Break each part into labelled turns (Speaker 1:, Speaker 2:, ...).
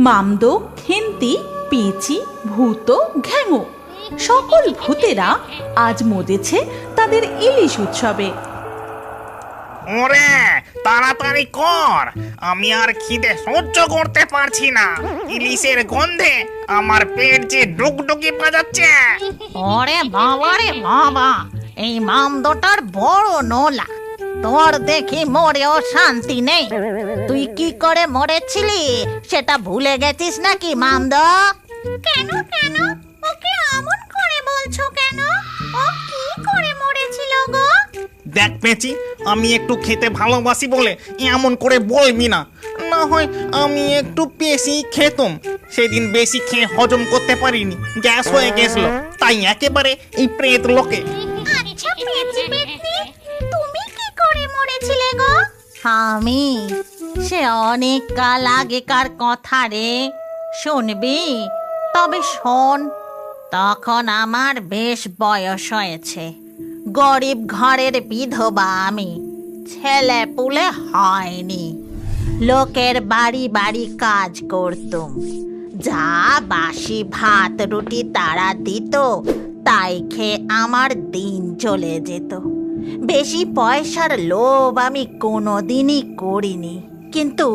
Speaker 1: মামদো, খেন্তি, পেঁচি, ভূত, ঘ্যাঙো সকল ভূতেরা আজ মজেছে তাদের ইলিশ উৎসবে।
Speaker 2: ওরে তাড়াতাড়ি কর, আমি আর খিদে সহ্য করতে পারছি না। ইলিশের গন্ধে আমার পেট যে ডুগডুগি বাজাচ্ছে।
Speaker 3: ওরে বাবা রে বাবা, এই মামদোটার বড় নোলা। তোর দেখি মরেও শান্তি নেই। তুই কি করে মরেছিলি সেটা ভুলে গেছিস নাকি মামদো? কেন কেন ওকে এমন করে বলছো কেন? ও কি করে মরেছিল গো?
Speaker 2: দেখ পেঁচি, আমি একটু খেতে ভালোবাসি বলে এমন করে বলবি না। না হয় আমি একটু বেশি খেতাম, সেদিন বেশি খেয়ে হজম করতে পারিনি, গ্যাস হয়ে গেছিল, তাই একেবারে এই প্রেত লোকে।
Speaker 3: আচ্ছা পেঁচি পেতনি, তুমি কি করে মরেছিলে গো? আমি? সে অনেক কাল আগেকার কথা রে, শুনবি? তবে শোন, তখন আমার বেশ বয়স হয়েছে। গরিব ঘরের বিধবা আমি, ছেলে পুলে হয়নি। লোকের বাড়ি বাড়ি কাজ করতুম। যা বাসি ভাত রুটি তারা দিত তাই খেয়ে আমার দিন চলে যেত। বেশি পয়সার লোভ আমি কোনোদিনই করিনি, কিন্তু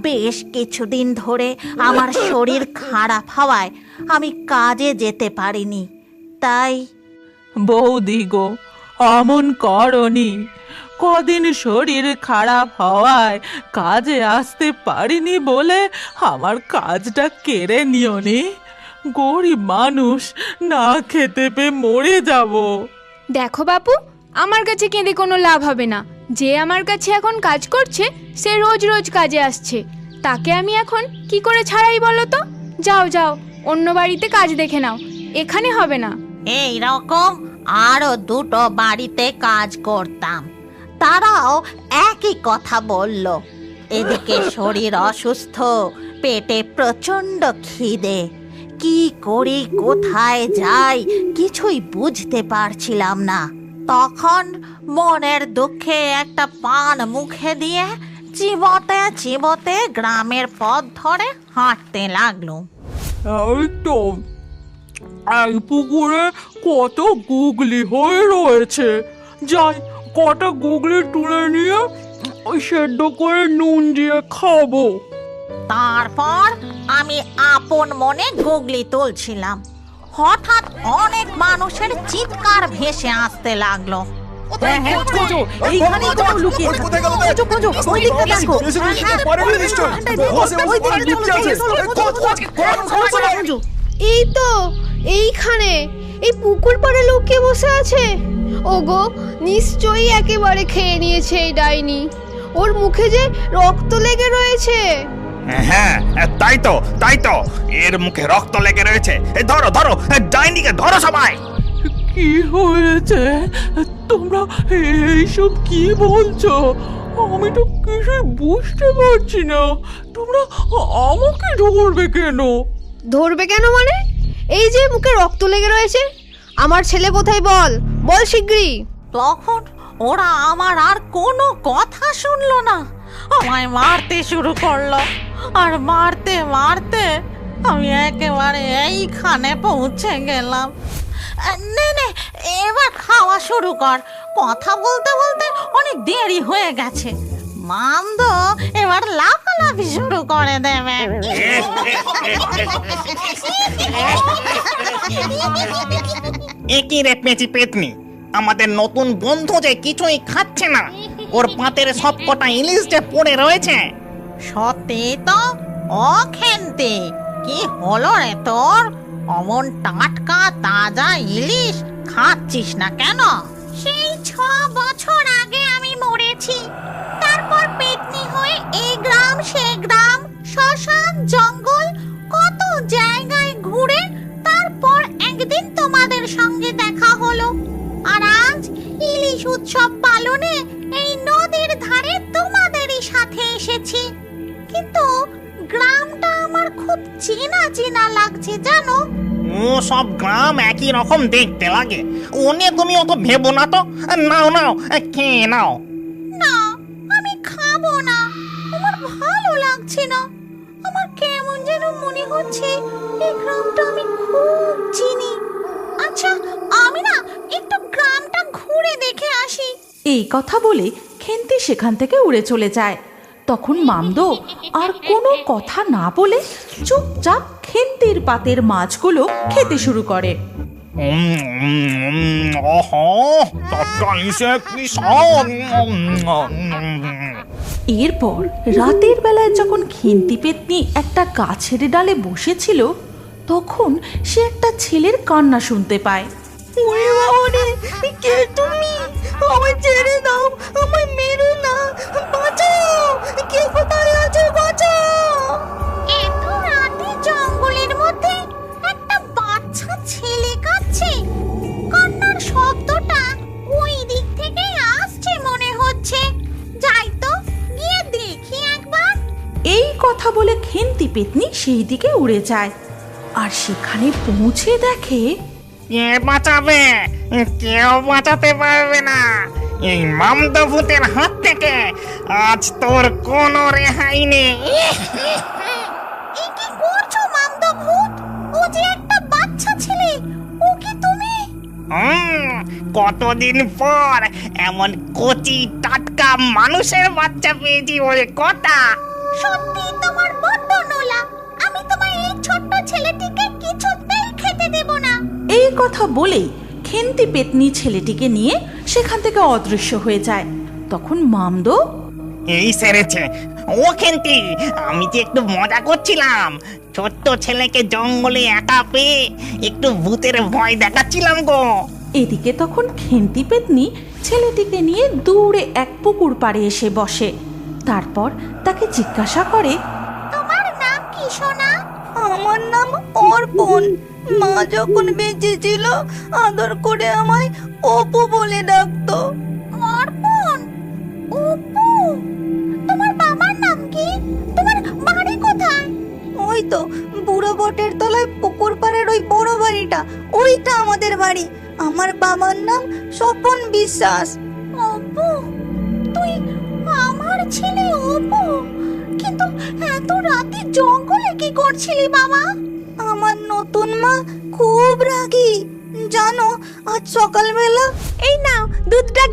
Speaker 3: বেশ কিছুদিন ধরে আমার শরীর খারাপ হওয়ায় আমি কাজে যেতে পারিনি। তাই
Speaker 4: বৌদি গো, অমন করনি। কদিন শরীর খারাপ হওয়ায় কাজে আসতে পারিনি বলে আমার কাজটা কেড়ে নিও নি। গরিব মানুষ, না খেতে পেয়ে মরে যাব।
Speaker 5: দেখো বাপু, আমার কাছে কেঁদে কোনো লাভ হবে না। যে আমার কাছে এখন কাজ করছে সে রোজ রোজ কাজে আসছে, তাকে আমি এখন কি করে ছাড়াই বলো তো? যাও যাও, অন্য বাড়িতে কাজ দেখে নাও, এখানে হবে না।
Speaker 3: এই রকম আরো দুটো বাড়িতে কাজ করতাম, তারাও একই কথা বলল। এদিকে শরীর অসুস্থ, পেটে প্রচন্ড খিদে। কি করি, কোথায় যাই কিছুই বুঝতে পারছিলাম না। তখন মনের দুঃখে একটা পান মুখে দিয়ে চিবোতে চিবোতে গ্রামের পথ ধরে হাঁটতে লাগলুম।
Speaker 4: এই তো, এই পুকুরে কত গুগলি হয়ে রয়েছে। যাই, কটা গুগলি তুলে নিয়ে ওই সেদ্ধ করে নুন দিয়ে খাবো।
Speaker 3: তারপর আমি আপন মনে গুগলি তুলছিলাম, হঠাৎ অনেক মানুষের চিৎকার ভেসে আসতে লাগলো।
Speaker 5: এই তো, এইখানে এই পুকুর পাড়ে লুকিয়ে বসে আছে। ওগো, নিশ্চয়ই একেবারে খেয়ে নিয়েছে এই ডাইনি। ওর মুখে যে রক্ত লেগে রয়েছে।
Speaker 2: হ্যাঁ, তাই তো তাই তো, এর মুখে রক্ত লেগে রয়েছে। ধরো ধরো, ডাইনিকে ধরো সবাই।
Speaker 4: কি হয়েছে? তোমরা এইসব কি বলছো? আমি তো কিছুই বুঝতে পারছি না। তোমরা আমাকে ধরবে কেন?
Speaker 5: ধরবে কেন মানে? এই যে মুখে রক্ত লেগে রয়েছে। আমার ছেলে কোথায় বল, বল শিগগিরই।
Speaker 3: তখন ওরা আমার আর কোনো কথা শুনলো না, আমায় মারতে শুরু করলো। আর মারতে মারতে আমি একেবারে এইখানে পৌঁছে গেলাম। নে নে, এবার খাওয়া শুরু কর। কথা বলতে বলতে অনেক দেরি হয়ে গেছে। মামদো এবার লাফালাফি শুরু করে দেবে।
Speaker 2: একই রে পেঁচি পেতনি, আমাদের নতুন বন্ধু যে কিছুই খাচ্ছে না, ওর পাতের সব কটা ইলিশ যে পড়ে রয়েছে।
Speaker 3: সত্যি তো? ও খেন্তি, কি হলো রে তোর? অমন টাটকা তাজা ইলিশ খাচ্ছিস না কেন? সেই 6 বছর আগে আমি মরেছি। তারপর পেতনি হয়ে এই গ্রাম সে গ্রাম, শ্মশান জঙ্গল কত জায়গায় ঘুরে তারপর একদিন তোমাদের সঙ্গে দেখা হলো। আর আজ ইলিশ উৎসব পালনে এই নদীর ধারে তোমাদেরই সাথে এসেছি। কিন্তু গ্রামটা আমার খুব চেনা চেনা লাগছে জানো।
Speaker 2: ও সব গ্রাম একই রকম দেখতে লাগে, ও নিয়ে তুমি অত ভেবো না তো। নাও নাও, খেয়ে নাও।
Speaker 3: না, আমি খাবো না, আমার ভালো লাগছে না। আমার কেমন যেন মনে হচ্ছে এই গ্রামটা আমি খুব চিনি। আচ্ছা, আমি না একটু গ্রামটা ঘুরে দেখে আসি।
Speaker 1: এই কথা বলে খেন্তি সেখান থেকে উড়ে চলে যায়। তখন মামদো আর কোনো কথা না বলে চুপচাপ খেন্তির পাতের মাছগুলো খেতে শুরু করে। এরপর রাতের বেলায় যখন খেন্তি পেতনি একটা গাছের ডালে বসেছিল, তখন সে একটা ছেলের কান্না শুনতে পায়।
Speaker 3: কে তুমি? আমায় ছেড়ে দাও, আমায় মেরো না, বাঁচাও! কে কোথায় আছে? বাঁচাও! এত রাতে জঙ্গলের মধ্যে একটা বাচ্চা ছেলে কাঁদছে। কান্নার শব্দটা ওই দিক থেকে আসছে মনে হচ্ছে। যাই তো, গিয়ে দেখি একবার।
Speaker 1: এই কথা বলে খেন্তি পেতনি সেই দিকে উড়ে যায়, আর সেখানে পৌঁছে দেখে
Speaker 2: কে বাঁচাবে? কেউ বাঁচাতে পারবে না এই মামদো ভূতের হাত থেকে। আজ তোর কোনো রেহাই নেই।
Speaker 3: এ কি করছো মামদো ভূত? ও যে একটা বাচ্চা ছেলে, ও কি তুমি?
Speaker 2: কতদিন পর এমন কচি টাটকা মানুষের বাচ্চা পেয়েছি বলে কথা।
Speaker 3: সত্যি তোমার বড্ড নোলা। আমি তোমার এই ছোট্ট ছেলেটিকে কিছুতেই খেতে দেব না।
Speaker 1: এই কথা বলেই খেন্তি পেতনি ছেলেটিকে নিয়ে সেখান থেকে অদৃশ্য হয়ে যায়। তখন মামদো
Speaker 2: এই সেরেছে। ও খেন্তি, আমি যে একটু মজা করছিলাম। ছোট্ট ছেলেকে জঙ্গলে একা পেয়ে একটু ভূতের ভয় দেখাচ্ছিলাম গো।
Speaker 1: এদিকে তখন খেন্তি পেতনি ছেলেটিকে নিয়ে দূরে এক পুকুর পাড়ে এসে বসে। তারপর তাকে জিজ্ঞাসা করে,
Speaker 3: তোমার নাম কি সোনা? আমার নাম অর্পণ। মা যখন বেঁচে ছিল আদর করে আমায় অপু বলে ডাকতো। অর্পণ? অপু? তোমার বাবার নাম কি? তোমার বাড়ি কোথায়? ওই তো বুড়ো বটের তলায় পুকুর পাড়ের ওই বড় বাড়িটা, ওইটা আমাদের বাড়ি। আমার বাবার নাম স্বপন বিশ্বাস। অপু? তুই আমার ছেলে অপু? কিন্তু এত রাতে জঙ্গলে কি করছিলি বাবা? আমার নতুন মা খুব রাগী জানো। আজ সকালবেলা
Speaker 5: এই নাও দুধটা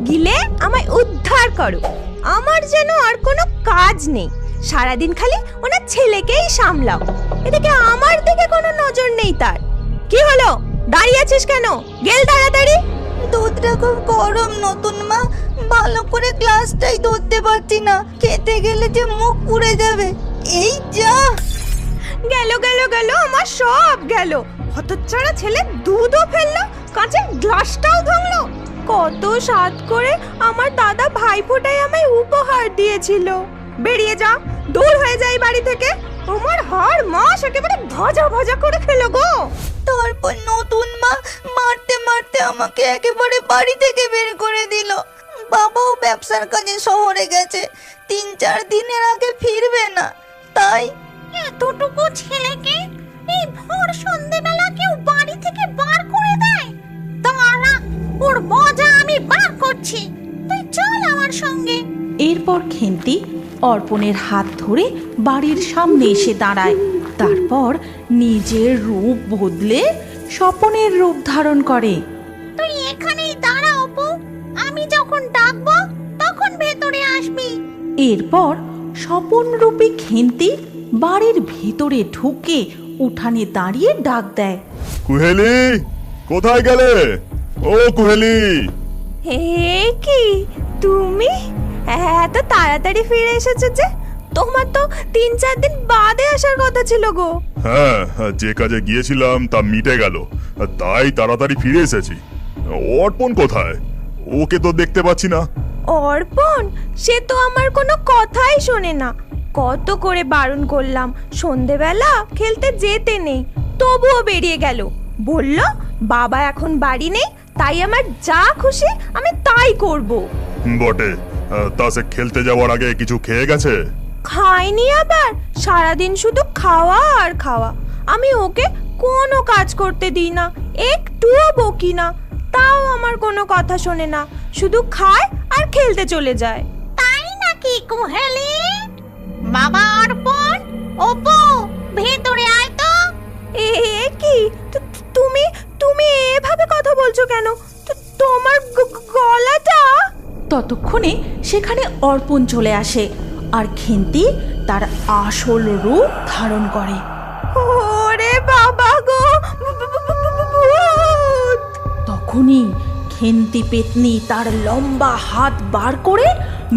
Speaker 5: গিলে আমায় উদ্ধার করো। আমার যেন আর কোনো কাজ নেই, সারাদিন খালি ওনার ছেলেকেই সামলাও। এদিকে আমার দিকে কোনো নজর নেই তার। কি হলো, দাঁড়িয়ে আছিস কেন? গেল তাড়াতাড়ি।
Speaker 3: দুধটা খুব গরম নতুন মা, ভালো করে গ্লাসটাই ধরতে পারছি না। খেতে গেলে যে মুখ পুড়ে যাবে। এই যা
Speaker 5: গেল আমার সব গেল। হতচ্ছাড়া ছেলে দুধও ফেললো, কাঁচের গ্লাসটাও ভাঙলো। কত স্বাদ করে আমার দাদা ভাইফোঁটায় আমায় উপহার দিয়েছিল। বেরিয়ে যা, দূর হয়ে যাই বাড়ি থেকে। তোমার হাড় মাস একেবারে ভাজা ভাজা করে খেলো গো।
Speaker 3: তারপর নতুন মা মারতে মারতে আমাকে একেবারে বাড়ি থেকে বের করে দিল। বাবাও ব্যবসার কাজে শহরে গেছে, 3-4 দিনের আগে ফিরবে না। তাই এতটুকু ছেলেকে এই ভোর সন্ধ্যেবেলা কেউ বাড়ি থেকে বার করে দেয়? দাঁড়া, ওর মজা আমি বার করছি। তুই চল আমার সঙ্গে।
Speaker 1: এরপর খেন্তি অর্পণের হাত ধরে বাড়ির সামনে এসে দাঁড়ায়। তারপর নিজের রূপ বদলে স্বপনের রূপ ধারণ করে।
Speaker 3: তুই এখানেই দাঁড়া অপু, আমি যখন ডাকবো তখন ভেতরে আসবি।
Speaker 1: এরপর স্বপনরূপী খেন্তি বাড়ির ভেতরে ঢুকে উঠানে দাঁড়িয়ে ডাক দেয়,
Speaker 6: কুহেলি, কোথায় গেলে? ও কুহেলি!
Speaker 5: হে কি তুমি এত তাড়াতাড়ি ফিরে এসেছো যে? তোমার তো 3-4 দিন বাদে আসার কথা ছিল গো।
Speaker 6: হ্যাঁ, যে কাজে গিয়েছিলাম তা মিটে গেল, তাই তাড়াতাড়ি ফিরে এসেছি। অর্পণ কোথায়? ওকে তো দেখতে পাচ্ছি না।
Speaker 5: অর্পণ? সে তো আমার কোনো কথাই শোনে না। কত করে বারণ করলাম সন্ধেবেলা খেলতে যেতে নেই, তবুও বেরিয়ে গেল। বলল বাবা এখন বাড়ি নেই, তাই আমার যা খুশি আমি তাই করব।
Speaker 6: বটে, তা সে খেলতে যাওয়ার আগে কিছু খেয়ে গেছে?
Speaker 5: খাইনি আবার, সারাদিন শুধু খাওয়া আর খাওয়া। আমি ওকে কোনো কাজ করতে দিই না, একটুও বকি না, তাও আমার কোনো কথা শোনে না, শুধু খায় আর খেলতে চলে যায়।
Speaker 3: তাই নাকি কুহেলি? বাবা অর্পণ, অপু
Speaker 1: সেখানে অর্পণ চলে আসে আর খেন্তি তার আসল রূপ ধারণ করে। ওরে বাবা গো, তখনই খেন্তি পেতনি তার লম্বা হাত বার করে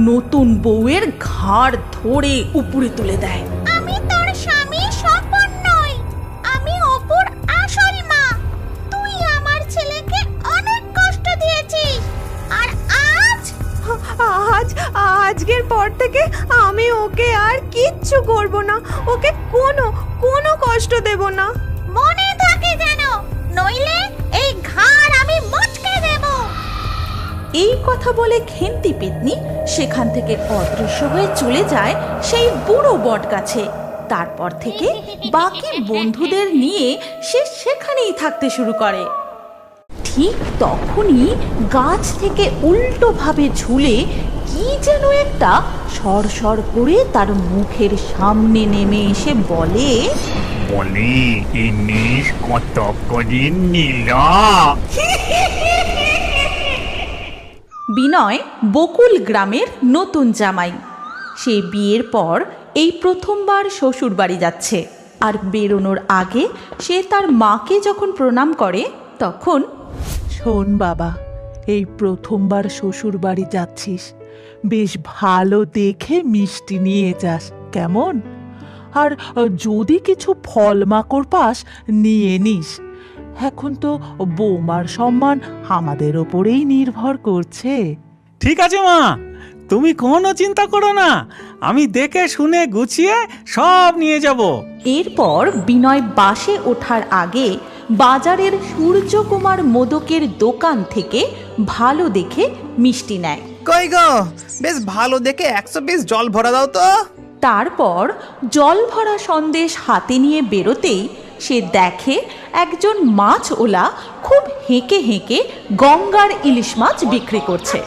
Speaker 1: নতুন বউয়ের ঘাড় ধরে উপরে তুলে দেয়।
Speaker 3: আমি তোর স্বামী স্বপন নই, আমি অপুর আসল মা। তুই আমার ছেলেকে অনেক কষ্ট দিয়েছিস, আর
Speaker 7: আজকের পর থেকে আমি ওকে আর কিচ্ছু করব না, ওকে কোনো কষ্ট দেব না।
Speaker 3: মনে থাকে যেন, নইলে এই ঘাড় আমি মচকে দেব।
Speaker 1: এই কথা বলে খেন্তি পেতনি সেখান থেকে অদৃশ্য হয়ে চলে যায় সেই বুড়ো বট গাছে। তারপর থেকে বাকি বন্ধুদের নিয়ে সে সেখানেই থাকতে শুরু করে। ঠিক তখনই গাছ থেকে উল্টোভাবে ঝুলে কি যেন একটা সরসর করে তার মুখের সামনে নেমে এসে বলে,
Speaker 8: ইনিশ কত করে নিল?
Speaker 1: বিনয় বকুল গ্রামের নতুন জামাই। সে বিয়ের পর এই প্রথমবার শ্বশুর বাড়ি যাচ্ছে। আর বেরোনোর আগে সে তার মাকে যখন প্রণাম করে তখন,
Speaker 4: শোন বাবা, এই প্রথমবার শ্বশুর বাড়ি যাচ্ছিস, বেশ ভালো দেখে মিষ্টি নিয়ে যাস, কেমন? আর যদি কিছু ফল মাকড় পাস নিয়ে নিস। এখন তো বৌমার সম্মান আমাদের ওপরেই নির্ভর করছে।
Speaker 9: ঠিক আছে মা, তুমি কোনো চিন্তা করো না, আমি দেখে শুনে গুছিয়ে সব নিয়ে যাব।
Speaker 1: এরপর বিনয় বাসে ওঠার আগে বাজারের সূর্যকুমার মোদকের দোকান থেকে ভালো দেখে মিষ্টি নেয়।
Speaker 2: কই গো, বেশ ভালো দেখে 100 পিস জল ভরা দাও তো।
Speaker 1: তারপর জল ভরা সন্দেশ হাতে নিয়ে বেরোতেই সে দেখে একজন মাছওয়ালা খুব হেঁকে হেঁকে গঙ্গার ইলিশ মাছ বিক্রি করছে।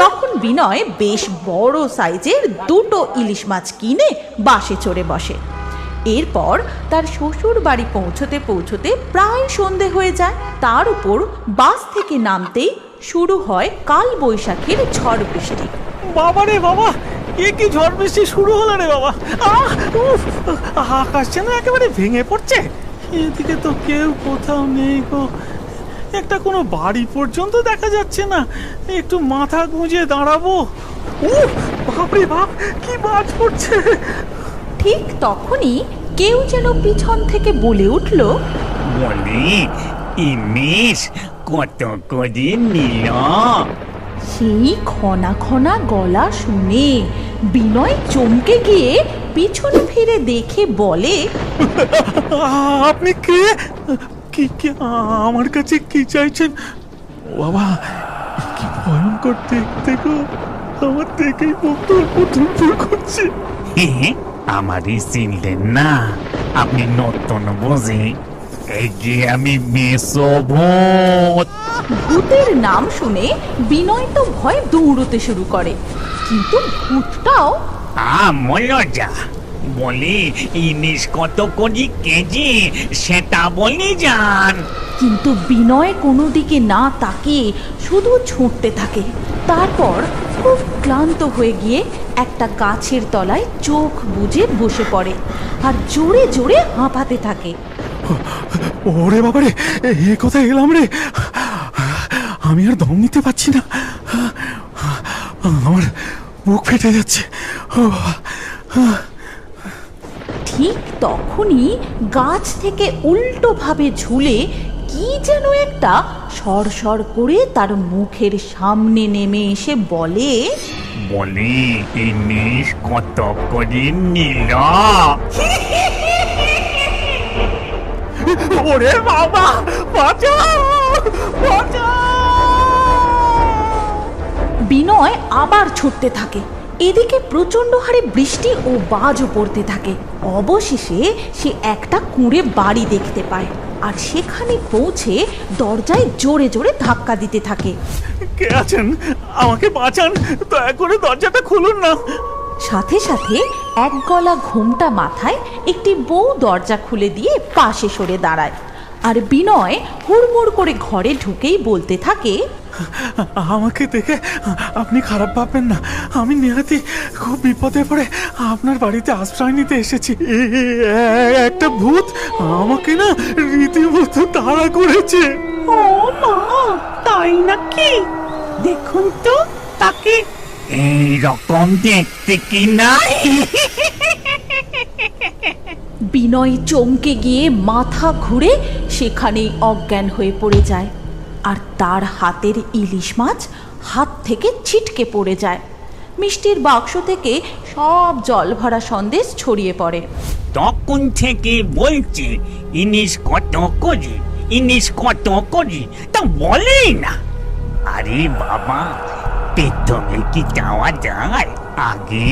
Speaker 1: তখন বিনয় বেশ বড় সাইজের 2টো ইলিশ মাছ কিনে বাসে চড়ে বসে। এরপর তার শ্বশুর বাড়ি পৌঁছতে পৌঁছতে প্রায় সন্ধে হয়ে যায়। তার উপর বাস থেকে নামতেই শুরু হয় কাল বৈশাখীর ঝড় বৃষ্টি।
Speaker 9: বাবা রে বাবা, এ কি ঝড় বৃষ্টি শুরু হলো রে বাবা! আকাশ যেন একেবারে ভেঙে পড়ছে। এদিকে তো কেউ কোথাও নেই গো, একটা কোনো বাড়ি পর্যন্ত দেখা যাচ্ছে না। একটু মাথা গুঁজে দাঁড়াবো। বাপরে বাপ, কি বাজ পড়ছে!
Speaker 1: ঠিক তখনই কেউ যেন পিছন থেকে বলে উঠল,
Speaker 8: ইনিশ কত করে নিল?
Speaker 1: সেই খনা খনা গলা শুনে বিনয় চমকে গিয়ে পিছনে ফিরে দেখে বলে,
Speaker 9: আপনি কে? কি আমার কাছে কি চাইছেন? বাবা, কি ভয়ঙ্কর দেখতে গো! আমার দেখেই বুক ধরপড় করছে।
Speaker 8: আমারই চিনলেন না? আপনি নতুন বুঝি? এই যে আমি মেসোভূত।
Speaker 1: ভূতের নাম শুনে বিনয় তো ভয় দৌড়তে শুরু করে, কিন্তু ভূতটাও
Speaker 8: মজা বলি, ইনিশ কত কোটি কেজি সেটা বলি যান।
Speaker 1: কিন্তু বিনয় কোনো দিকে না তাকিয়ে শুধু ছুটতে থাকে। তারপর খুব ক্লান্ত হয়ে গিয়ে একটা গাছের তলায় চোখ বুজে বসে পড়ে আর জোরে জোরে হাঁপাতে থাকে।
Speaker 9: ওরে বাবারে, এ কোথায় এলাম রে! আমি আর দম নিতে পারছি না, আমার বুক ফেটে যাচ্ছে।
Speaker 1: ঠিক তখনই গাছ থেকে উল্টোভাবে ঝুলে কি যেন একটা সরসর করে তার মুখের সামনে নেমে এসে বলে,
Speaker 8: ইনিশ কত করে নিল?
Speaker 9: ওরে বাবা, বাঁচাও, বাঁচাও!
Speaker 1: বিনয় আবার ছুটতে থাকে। এদিকে প্রচন্ড হারে বৃষ্টি ও বাজও পড়তে থাকে। অবশেষে সে একটা কুঁড়ে বাড়ি দেখতে পায় আর সেখানে পৌঁছে দরজায় জোরে জোরে ধাক্কা দিতে থাকে।
Speaker 9: কে আছেন? আমাকে বাঁচান, দয়া করে দরজাটা খুলুন না।
Speaker 1: সাথে সাথে এক গলা ঘোমটা মাথায় একটি বউ দরজা খুলে দিয়ে পাশে সরে দাঁড়ায়। আর বিনয় হুড়মুড় করে ঘরে ঢুকেই বলতে থাকে,
Speaker 9: আমাকে দেখে আপনি খারাপ ভাববেন না। আমি নিহাতি খুব বিপদে পড়ে আপনার বাড়িতে আশ্রয় নিতে এসেছি। একটা ভূত আমাকে না রীতিমতো তাড়া করেছে।
Speaker 8: ও মা, তাই নাকি? দেখুন তো তাকে এই রকম দেখতে কি নাই?
Speaker 1: বিনয় চমকে গিয়ে মাথা ঘুরে সেখানেই অজ্ঞান হয়ে পড়ে যায়, আর তার হাতের ইলিশ মাছ হাত থেকে ছিটকে পড়ে যায়। মিষ্টির বাক্স থেকে সব জল ভরা সন্দেশ ছড়িয়ে পড়ে।
Speaker 8: তখন থেকে বলছি ইনিশ কত করি, ইনিশ কত করি, তা বলেই না। আরে বাবা, পেট্রোলে কি যাওয়া যায়? আগে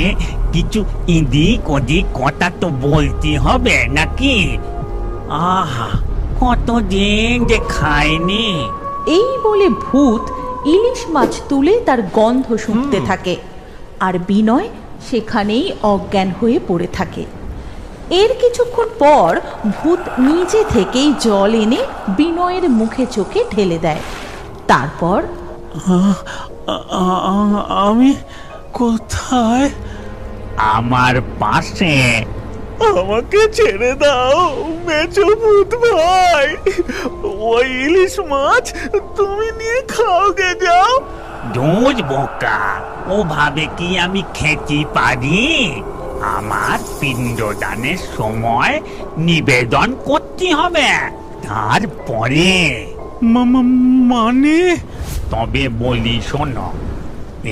Speaker 8: কিছু এদিক ওদিক কথা তো বলতে হবে নাকি? আহা, কতদিন যে খাইনি।
Speaker 1: এই বলে ভূত ইলিশ মাছ তুলে তার গন্ধ শুঁকতে থাকে, আর বিনয় সেখানেই অজ্ঞান হয়ে পড়ে থাকে। এর কিছুক্ষণ পর ভূত নিজে থেকেই জল এনে বিনয়ের মুখে চোখে ঢেলে দেয়। তারপর
Speaker 9: আমি কোথায়?
Speaker 8: আমার পাশে।
Speaker 9: আমাকে ছেড়ে দাও মেচো ভূত ভাই। ওই ইলিশ মাছ তুমি নিয়ে খাওগে যাও।
Speaker 8: দুধ বোকা, ওভাবে কি আমি খেতে পারি? আমার পিণ্ডদানের সময় নিবেদন করতে হবে, তারপরে।
Speaker 9: মানে?
Speaker 8: তবে বলি শোনো,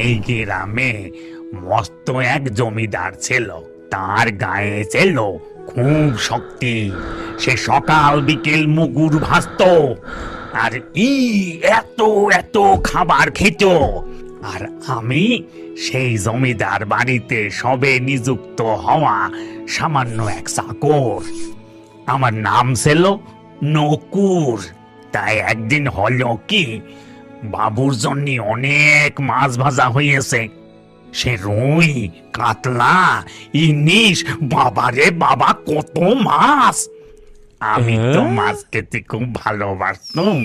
Speaker 8: এই গ্রামে মস্ত এক জমিদার ছিল, তার গায়ে ছিল খুব শক্তি। সে সকাল বিকেল মুগুর ভাসত, আর এত এত খাবার খেত। আর আমি সেই জমিদার বাড়িতে সবে নিযুক্ত হওয়া সামান্য এক চাকর। আমার নাম ছিল নকুর। তাই একদিন হলো কি, বাবুর জন্য অনেক মাছ ভাজা হয়েছে। সে রুই, কাতলা, ইলিশ, বাবারে বাবা কত মাছ! আমি তো মাছ খেতে খুব ভালোবাসতাম,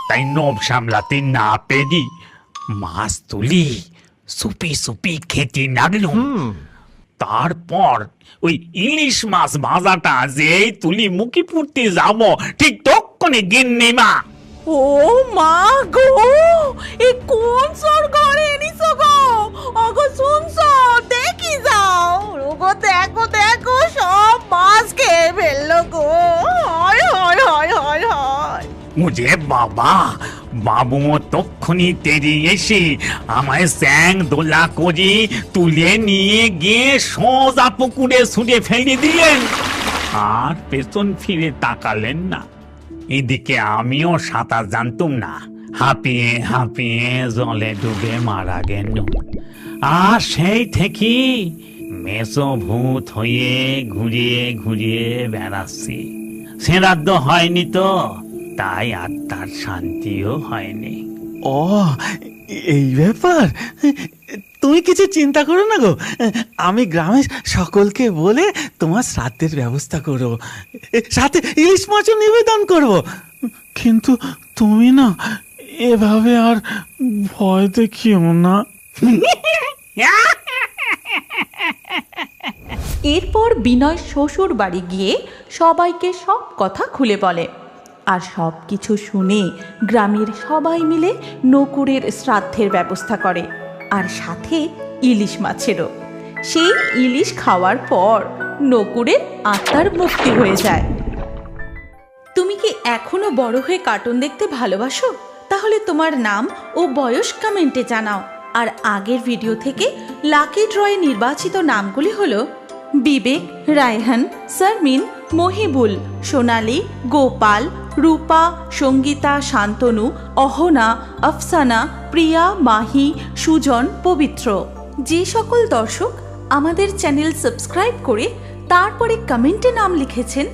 Speaker 8: তাই নব সামলাতে না পেরি মাছ তুলি সুপি সুপি খেতে লাগলাম। তারপর ওই ইলিশ মাছ ভাজাটা যে তুলি মুখে পুড়তে যাবো, ঠিক তখনই গিন্নি মা।
Speaker 1: ও মা গো, এ কোন স্বর্গরে এনেছো গো? ওগো শুনছো? দেখি যাও। ওগো দেখো দেখো, সব মাছ খেয়ে ফেললো গো। হায় হায় হায় হায় হায়।
Speaker 8: মুঝে বাবা, বাবু তক্ষুনি তেরি এসে আমায় স্যাং দোলা করে তুলে নিয়ে গিয়ে সোজা পুকুরে ছুঁড়ে ফেলে দিলেন, আর পেছন ফিরে তাকালেন না। এদিকে আমিও সাঁতার জানতুম না, হাঁপিয়ে হাঁপিয়ে জলে ডুবে মারা গেল। আর সেই থেকে মেসো ভূত হয়ে ঘুরিয়ে ঘুরিয়ে বেড়াচ্ছি। শ্রাদ্ধ হয়নি তো, তাই আত্মার শান্তিও হয়নি।
Speaker 9: ও, এই ব্যাপার? তুমি কিছু চিন্তা করো না গো, আমি গ্রামের সকলকে বলে তোমার শ্রাদ্ধের ব্যবস্থা করবো, সাথে ইলিশ মাছও নিবেদন করবো। কিন্তু তুমি না এভাবে আর ভয় দেখিও না।
Speaker 1: এরপর বিনয় শ্বশুর বাড়ি গিয়ে সবাইকে সব কথা খুলে বলে, আর সব কিছু শুনে গ্রামের সবাই মিলে নকুরের শ্রাদ্ধের ব্যবস্থা করে, আর সাথে ইলিশ মাছেরও। সেই ইলিশ খাওয়ার পর নকুরের আত্মার মুক্তি হয়ে যায়। তুমি কি এখনো বড় হয়ে কার্টুন দেখতে ভালোবাসো? তাহলে তোমার নাম ও বয়স কমেন্টে জানাও। আর আগের ভিডিও থেকে লাকি ড্রয়ে নির্বাচিত নামগুলি হলো বিবেক, রায়হান, শারমিন, মহিবুল, সোনালী, গোপাল, রূপা, সঙ্গীতা, শান্তনু, অহনা, আফসানা, প্রিয়া, মাহি, সুজন, পবিত্র। যে সকল দর্শক আমাদের চ্যানেল সাবস্ক্রাইব করে তারপরে কমেন্টে নাম লিখেছেন,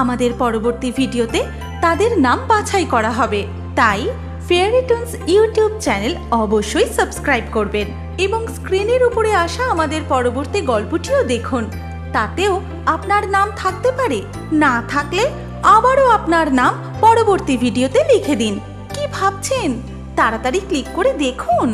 Speaker 1: আমাদের পরবর্তী ভিডিওতে তাদের নাম বাছাই করা হবে। তাই ফেয়ারি টুনস ইউটিউব চ্যানেল অবশ্যই সাবস্ক্রাইব করবেন এবং স্ক্রিনের উপরে আসা আমাদের পরবর্তী গল্পটিও দেখুন। তাতেও আপনার নাম থাকতে পারে, না থাকলে আবারও আপনার নাম পরবর্তী ভিডিওতে লিখে দিন। কি ভাবছেন? তাড়াতাড়ি ক্লিক করে দেখুন।